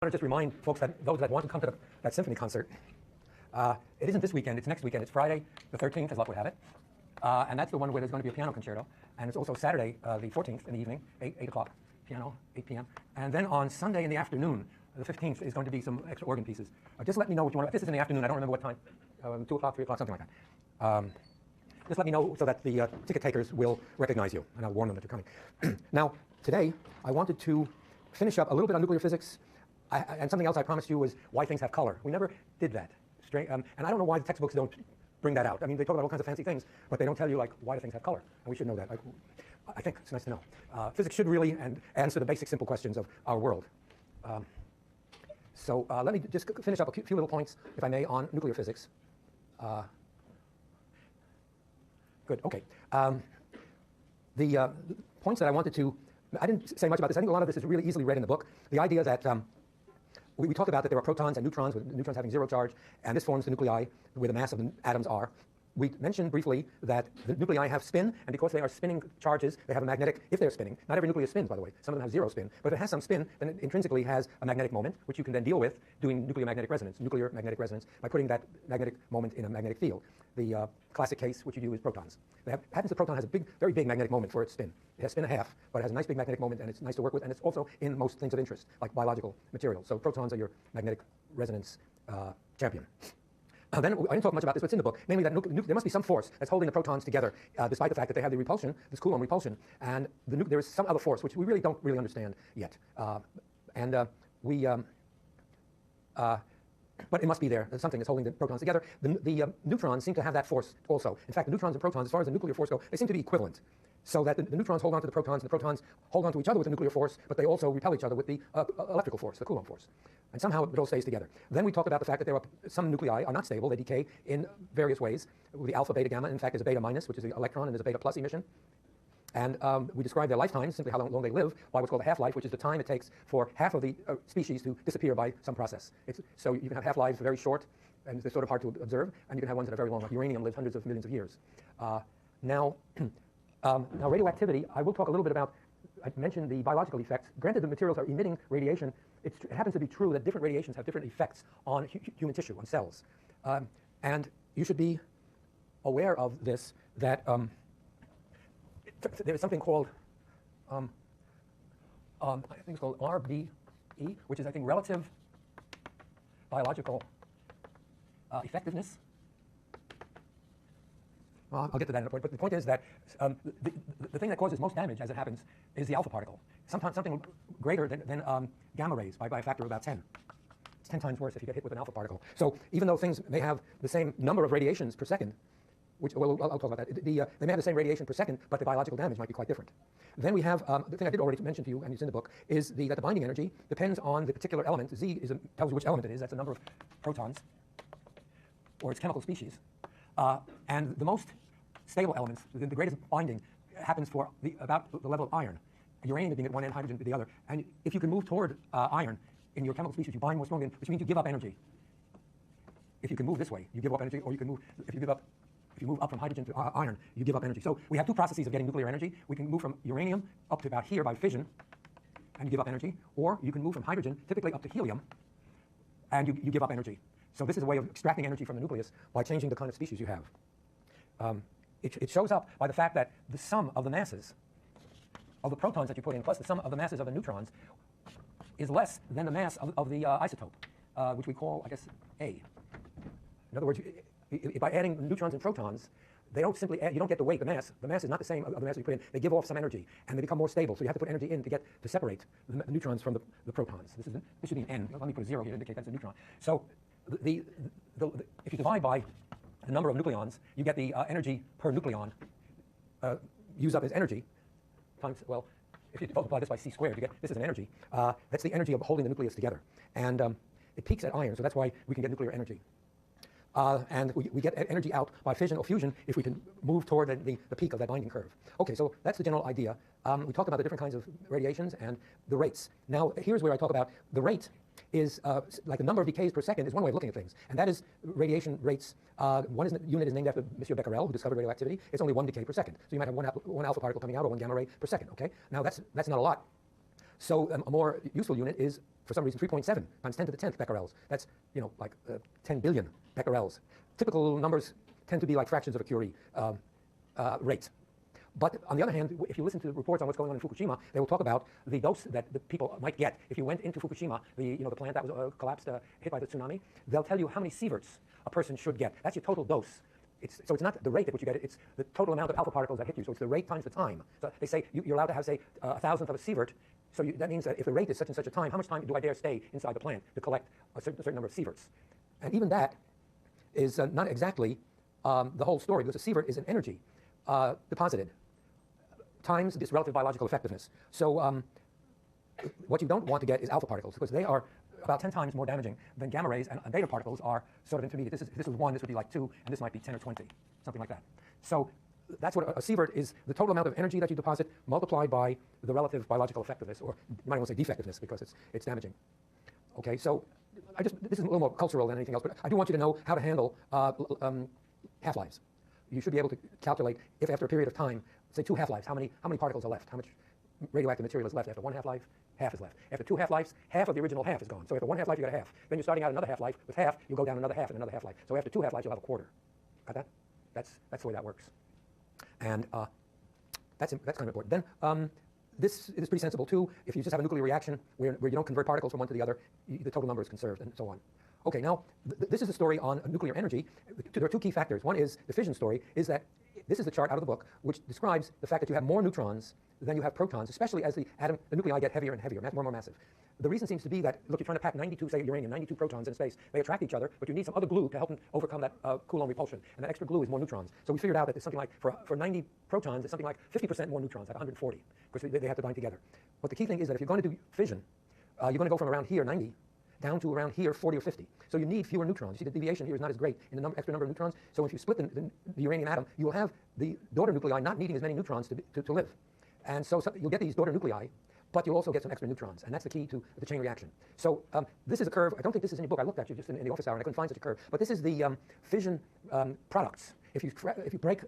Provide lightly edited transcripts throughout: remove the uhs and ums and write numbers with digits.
want to just remind folks that those that want to come to that symphony concert, it isn't this weekend, it's next weekend. It's Friday the 13th, as luck would have it. And that's the one where there's going to be a piano concerto. And it's also Saturday the 14th in the evening, 8 o'clock, piano, 8 p.m. And then on Sunday in the afternoon, the 15th, is going to be some extra organ pieces. Just let me know what you want. If this is in the afternoon, I don't remember what time, 2 o'clock, 3 o'clock, something like that. Just let me know so that the ticket takers will recognize you, and I'll warn them that you're coming. Now, today, I wanted to finish up a little bit on nuclear physics. And something else I promised you was why things have color. We never did that. And I don't know why the textbooks don't bring that out. I mean, they talk about all kinds of fancy things, but they don't tell you, like, why do things have color? And we should know that. I think it's nice to know. Physics should really answer the basic, simple questions of our world. So let me just finish up a few little points, if I may, on nuclear physics. Good, OK. The points that I wanted to, I didn't say much about this. I think a lot of this is really easily read in the book. The idea that we talked about that there are protons and neutrons, with neutrons having zero charge, and this forms the nuclei where the mass of the atoms are. We mentioned briefly that the nuclei have spin, and because they are spinning charges, they have a magnetic, if they're spinning. Not every nucleus spins, by the way. Some of them have zero spin. But if it has some spin, then it intrinsically has a magnetic moment, which you can then deal with doing nuclear magnetic resonance by putting that magnetic moment in a magnetic field. The classic case, which you do, is protons. Happens the proton has a very big magnetic moment for its spin. It has spin and a half, but it has a nice big magnetic moment, and it's nice to work with, and it's also in most things of interest, like biological materials. So protons are your magnetic resonance champion. Then I didn't talk much about this, but it's in the book, namely that there must be some force that's holding the protons together, despite the fact that they have the repulsion, this Coulomb repulsion, and there is some other force, which we really don't understand yet. But it must be there. There's something that's holding the protons together. The neutrons seem to have that force also. In fact, the neutrons and protons, as far as the nuclear force go, they seem to be equivalent. So that the neutrons hold on to the protons, and the protons hold on to each other with the nuclear force, but they also repel each other with the electrical force, the Coulomb force. And somehow it all stays together. Then we talked about the fact that there are some nuclei are not stable. They decay in various ways. The alpha, beta, gamma. In fact, there's a beta minus, which is the electron, and there's a beta plus emission. And we describe their lifetime, simply how long they live, by what's called a half-life, which is the time it takes for half of the species to disappear by some process. So you can have half-lives very short, and they're sort of hard to observe, and you can have ones that are very long. Like uranium lives hundreds of millions of years. Now, radioactivity, I will talk a little bit about. I mentioned the biological effects. Granted, the materials are emitting radiation. It happens to be true that different radiations have different effects on human tissue, on cells. And you should be aware of this, that there is something called, I think it's called RBE, which is, I think, relative biological effectiveness. Well, I'll get to that in a point, but the point is that the thing that causes most damage, as it happens, is the alpha particle. Sometimes something greater than gamma rays by a factor of about 10. It's 10 times worse if you get hit with an alpha particle. So even though things may have the same number of radiations per second, which, well, I'll talk about that. They may have the same radiation per second, but the biological damage might be quite different. Then we have, the thing I did already mention to you, and it's in the book, is that the binding energy depends on the particular element. Z tells you which element it is. That's the number of protons, or its chemical species. And the most stable elements, the greatest binding, happens for about the level of iron. Uranium being at one end, hydrogen at the other. And if you can move toward iron in your chemical species, you bind more strongly, which means you give up energy. If you can move this way, you give up energy, or you can move, if you move up from hydrogen to iron, you give up energy. So we have two processes of getting nuclear energy. We can move from uranium up to about here by fission, and you give up energy. Or you can move from hydrogen, typically up to helium, and you give up energy. So this is a way of extracting energy from the nucleus by changing the kind of species you have. It shows up by the fact that the sum of the masses of the protons that you put in plus the sum of the masses of the neutrons is less than the mass of the isotope, which we call, I guess, A. In other words, by adding neutrons and protons, they don't simply add, you don't get the weight, the mass. The mass is not the same of the mass you put in. They give off some energy, and they become more stable. So you have to put energy in to separate the neutrons from the protons. This should be an N. Let me put a 0 here to indicate that's a neutron. So if you divide by the number of nucleons, you get the energy per nucleon used up as energy times, well, if you multiply this by c squared, you get, this is an energy. That's the energy of holding the nucleus together. And it peaks at iron, so that's why we can get nuclear energy. And we get energy out by fission or fusion if we can move toward the peak of that binding curve. Okay, so that's the general idea. We talked about the different kinds of radiations and the rates. Now, here's where I talk about the rate is like the number of decays per second is one way of looking at things, and that is radiation rates. One unit is named after Monsieur Becquerel, who discovered radioactivity. It's only 1 decay per second. So you might have one alpha particle coming out or 1 gamma ray per second. Okay, now that's not a lot. So a more useful unit is for some reason 3.7 times 10 to the 10th becquerels. That's, like 10 billion becquerels. Typical numbers tend to be like fractions of a Curie rate. But on the other hand, if you listen to reports on what's going on in Fukushima, they will talk about the dose that the people might get if you went into Fukushima, the plant that was collapsed, hit by the tsunami. They'll tell you how many sieverts a person should get. That's your total dose. So it's not the rate at which you get it, it's the total amount of alpha particles that hit you. So it's the rate times the time. So they say you're allowed to have, say, 1,000th of a sievert. So that means that if the rate is such and such a time, how much time do I dare stay inside the plant to collect a certain number of sieverts? And even that is not exactly the whole story, because a sievert is an energy deposited times this relative biological effectiveness. So what you don't want to get is alpha particles, because they are about 10 times more damaging than gamma rays, and beta particles are sort of intermediate. This is 1, this would be like 2, and this might be 10 or 20, something like that. So that's what a sievert is, the total amount of energy that you deposit multiplied by the relative biological effectiveness, or you might want to say defectiveness, because it's damaging. Okay, so this is a little more cultural than anything else, but I do want you to know how to handle half-lives. You should be able to calculate if after a period of time, say 2 half-lives, how many particles are left, how much radioactive material is left. After 1 half-life, half is left. After 2 half-lives, half of the original half is gone. So after 1 half-life, you got a half. Then you're starting out another half-life with half, you'll go down another half and another half-life. So after 2 half-lives, you'll have a quarter. Got that? That's the way that works. And that's kind of important. Then this is pretty sensible too. If you just have a nuclear reaction where you don't convert particles from one to the other, the total number is conserved and so on. Okay, now this is a story on nuclear energy. There are 2 key factors. One is the fission story, is that this is the chart out of the book which describes the fact that you have more neutrons than you have protons, especially as the nuclei get heavier and heavier, more and more massive. The reason seems to be that, look, you're trying to pack 92, say uranium, 92 protons in space. They attract each other, but you need some other glue to help them overcome that Coulomb repulsion. And that extra glue is more neutrons. So we figured out that it's something like, for 90 protons, it's something like 50% more neutrons, like 140, because they have to bind together. But the key thing is that if you're going to do fission, you're going to go from around here, 90, down to around here, 40 or 50. So you need fewer neutrons. You see, the deviation here is not as great in the extra number of neutrons. So if you split the uranium atom, you will have the daughter nuclei not needing as many neutrons to live. And so you'll get these daughter nuclei, but you'll also get some extra neutrons. And that's the key to the chain reaction. So this is a curve. I don't think this is in your book. I looked at you just in the office hour, and I couldn't find such a curve. But this is the fission products. If you break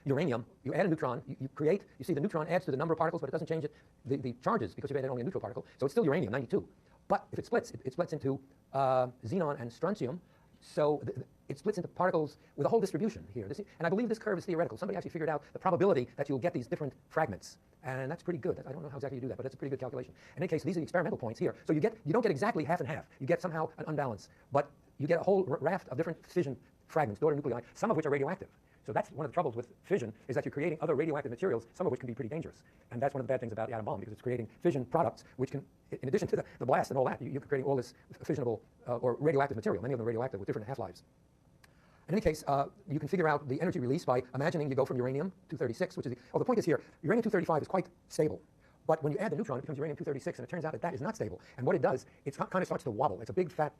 uranium, you add a neutron, you see the neutron adds to the number of particles, but it doesn't change the charges, because you've added only a neutral particle. So it's still uranium, 92. But if it splits, it splits into xenon and strontium. So it splits into particles with a whole distribution here. And I believe this curve is theoretical. Somebody actually figured out the probability that you'll get these different fragments. And that's pretty good. I don't know how exactly you do that, but that's a pretty good calculation. In any case, these are the experimental points here. So you don't get exactly half and half. You get somehow an unbalance. But you get a whole raft of different fission fragments, daughter nuclei, some of which are radioactive. So that's one of the troubles with fission, is that you're creating other radioactive materials, some of which can be pretty dangerous. And that's one of the bad things about the atom bomb, because it's creating fission products, which can, in addition to the blast and all that, you're creating all this fissionable or radioactive material, many of them radioactive with different half-lives. In any case, you can figure out the energy release by imagining you go from uranium-236, which is the point is here, uranium-235 is quite stable. But when you add the neutron, it becomes uranium-236, and it turns out that is not stable. And what it does, it kind of starts to wobble. It's a big, fat,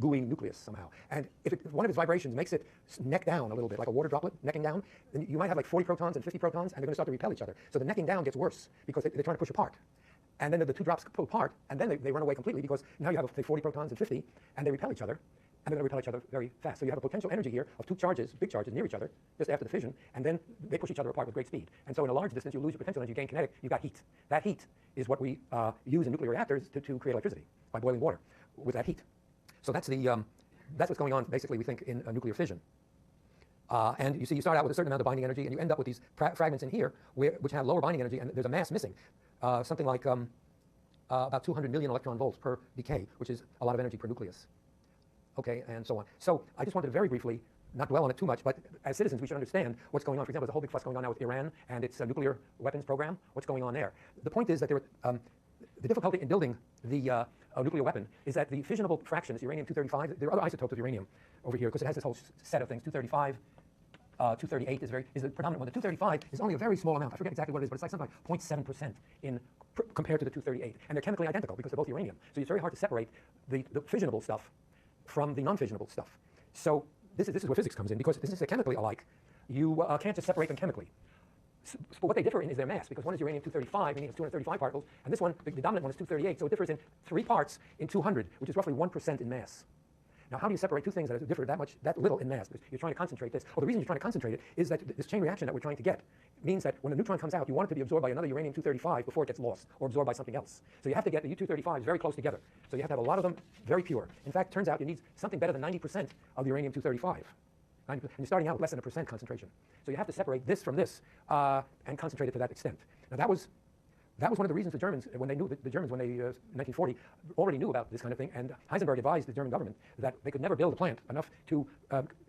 gooey nucleus somehow. And if one of its vibrations makes it neck down a little bit, like a water droplet necking down, then you might have like 40 protons and 50 protons, and they're going to start to repel each other. So the necking down gets worse, because they're trying to push apart. And then the 2 drops pull apart, and then they run away completely, because now you have, say, 40 protons and 50, and they repel each other. And they're going to repel each other very fast. So you have a potential energy here of 2 charges, big charges, near each other, just after the fission, and then they push each other apart with great speed. And so in a large distance, you lose your potential energy, you gain kinetic, you've got heat. That heat is what we use in nuclear reactors to create electricity, by boiling water with that heat. So that's what's going on, basically, we think, in nuclear fission. And you see, you start out with a certain amount of binding energy, and you end up with these fragments in here, which have lower binding energy, and there's a mass missing, something like about 200 million electron volts per decay, which is a lot of energy per nucleus. Okay, and so on. So I just wanted to very briefly, not dwell on it too much, but as citizens we should understand what's going on. For example, there's a whole big fuss going on now with Iran and its nuclear weapons program. What's going on there? The point is that the difficulty in building the nuclear weapon is that the fissionable fractions, uranium-235, there are other isotopes of uranium over here, because it has this whole set of things. 235, 238 is the predominant one. The 235 is only a very small amount. I forget exactly what it is, but it's like something like 0.7% compared to the 238. And they're chemically identical because they're both uranium. So it's very hard to separate the fissionable stuff from the non-fissionable stuff. So this is where physics comes in, because since they're chemically alike, you can't just separate them chemically. But what they differ in is their mass, because one is uranium-235, meaning it's 235 particles, and this one, the dominant one, is 238, so it differs in 3 parts in 200, which is roughly 1% in mass. Now, how do you separate two things that differ that little in mass? Because you're trying to concentrate this. Well, the reason you're trying to concentrate it is that this chain reaction that we're trying to get means that when a neutron comes out, you want it to be absorbed by another uranium-235 before it gets lost or absorbed by something else. So you have to get the U-235s very close together. So you have to have a lot of them very pure. In fact, it turns out you need something better than 90% of the uranium-235. And you're starting out with less than 1% concentration. So you have to separate this from this and concentrate it to that extent. Now, that was one of the reasons the Germans, when they knew, the Germans, when they, 1940, already knew about this kind of thing, and Heisenberg advised the German government that they could never build a plant enough to,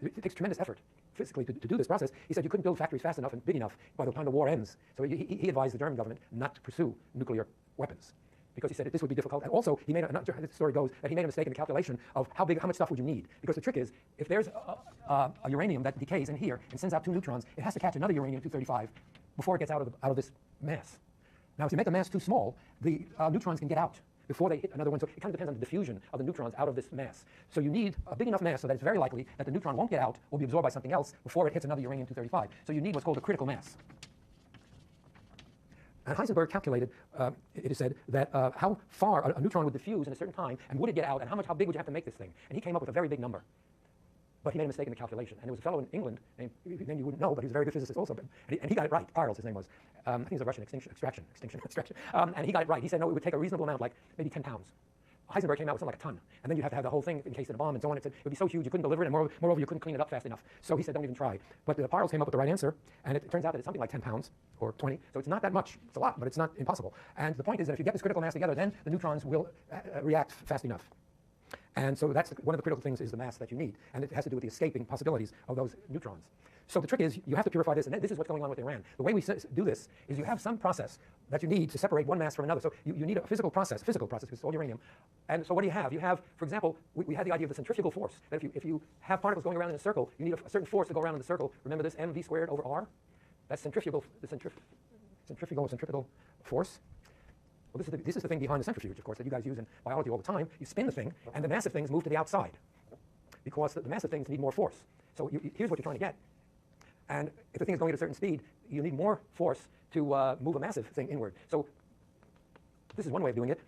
it takes tremendous effort physically to do this process. He said you couldn't build factories fast enough and big enough by the time the war ends. So he advised the German government not to pursue nuclear weapons, because he said this would be difficult. And also, he made the story goes that he made a mistake in the calculation of how much stuff would you need. Because the trick is, if there's a uranium that decays in here and sends out 2 neutrons, it has to catch another uranium-235 before it gets out of this mass. Now, if you make the mass too small, the neutrons can get out before they hit another one. So it kind of depends on the diffusion of the neutrons out of this mass. So you need a big enough mass so that it's very likely that the neutron won't get out, will be absorbed by something else before it hits another uranium-235. So you need what's called a critical mass. And Heisenberg calculated, it is said, that how far a neutron would diffuse in a certain time, and would it get out, and how big would you have to make this thing? And he came up with a very big number. But he made a mistake in the calculation. And there was a fellow in England, named you wouldn't know, but he was a very good physicist also. And he got it right. Parles, his name was. I think he was a Russian extraction. And he got it right. He said, no, it would take a reasonable amount, like maybe 10 pounds. Heisenberg came out with something like a ton. And then you'd have to have the whole thing encased in a bomb and so on. It said it would be so huge you couldn't deliver it, and moreover, you couldn't clean it up fast enough. So he said, don't even try. But Parles came up with the right answer, and it turns out that it's something like 10 pounds or 20. So it's not that much. It's a lot, but it's not impossible. And the point is that if you get this critical mass together, then the neutrons will react fast enough. And so that's one of the critical things is the mass that you need. And it has to do with the escaping possibilities of those neutrons. So the trick is you have to purify this, and this is what's going on with Iran. The way we do this is you have some process that you need to separate one mass from another. So you need a physical process, because it's all uranium. And so what do you have? You have, for example, we had the idea of the centrifugal force. That if you have particles going around in a circle, you need a certain force to go around in the circle. Remember this mv squared over r? That's centrifugal force. Well, this is the thing behind the centrifuge, of course, that you guys use in biology all the time. You spin the thing, and the massive things move to the outside, because the massive things need more force. So here's what you're trying to get. And if the thing is going at a certain speed, you need more force to move a massive thing inward. So this is one way of doing it.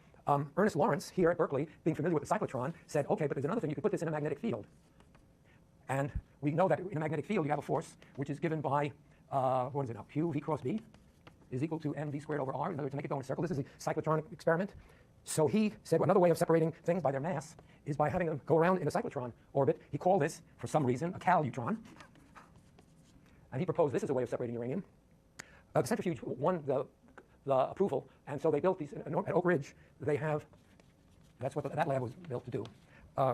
Ernest Lawrence here at Berkeley, being familiar with the cyclotron, said, okay, but there's another thing. You could put this in a magnetic field. And we know that in a magnetic field, you have a force which is given by, what is it now, Q v cross B is equal to mv squared over r, in other words, to make it go in a circle. This is the cyclotron experiment. So he said another way of separating things by their mass is by having them go around in a cyclotron orbit. He called this, for some reason, a calutron. And he proposed this as a way of separating uranium. The centrifuge won the approval, and so they built these at Oak Ridge. They have, that's what that lab was built to do,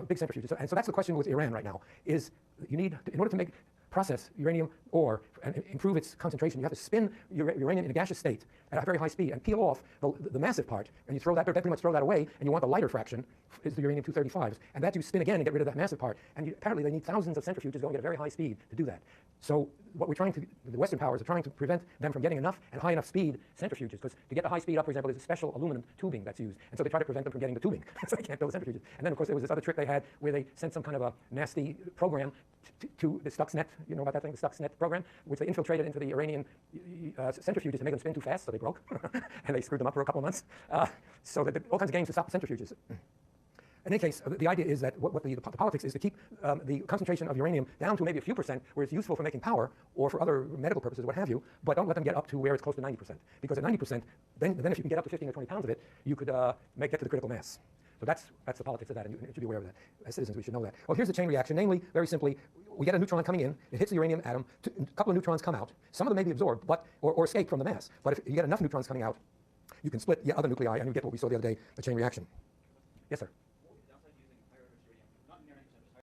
big centrifuges. And so that's the question with Iran right now, is you need, in order to process uranium ore and improve its concentration, you have to spin uranium in a gaseous state at a very high speed and peel off the massive part, and you throw that, pretty much throw that away, and you want the lighter fraction, is the uranium-235s, and that you spin again and get rid of that massive part. And apparently they need thousands of centrifuges going at a very high speed to do that. So what we're trying to, the Western powers are trying to prevent them from getting enough and high enough speed centrifuges, because to get the high speed up, for example, there's a special aluminum tubing that's used, and so they try to prevent them from getting the tubing, so they can't build the centrifuges. And then, of course, there was this other trick they had where they sent some kind of a nasty program to the Stuxnet, you know about that thing, the Stuxnet program, which they infiltrated into the Iranian centrifuges to make them spin too fast, so they broke, and they screwed them up for a couple of months. So that all kinds of games to stop the centrifuges. In any case, the idea is that what the politics is to keep the concentration of uranium down to maybe a few percent where it's useful for making power or for other medical purposes, what have you, but don't let them get up to where it's close to 90%. Because at 90%, then if you can get up to 15 or 20 pounds of it, you could get to the critical mass. So that's the politics of that, and you should be aware of that. As citizens, we should know that. Well, here's the chain reaction. Namely, very simply, we get a neutron coming in, it hits the uranium atom, a couple of neutrons come out. Some of them may be absorbed or escape from the mass. But if you get enough neutrons coming out, you can split other nuclei, and you get what we saw the other day, a chain reaction. Yes, sir?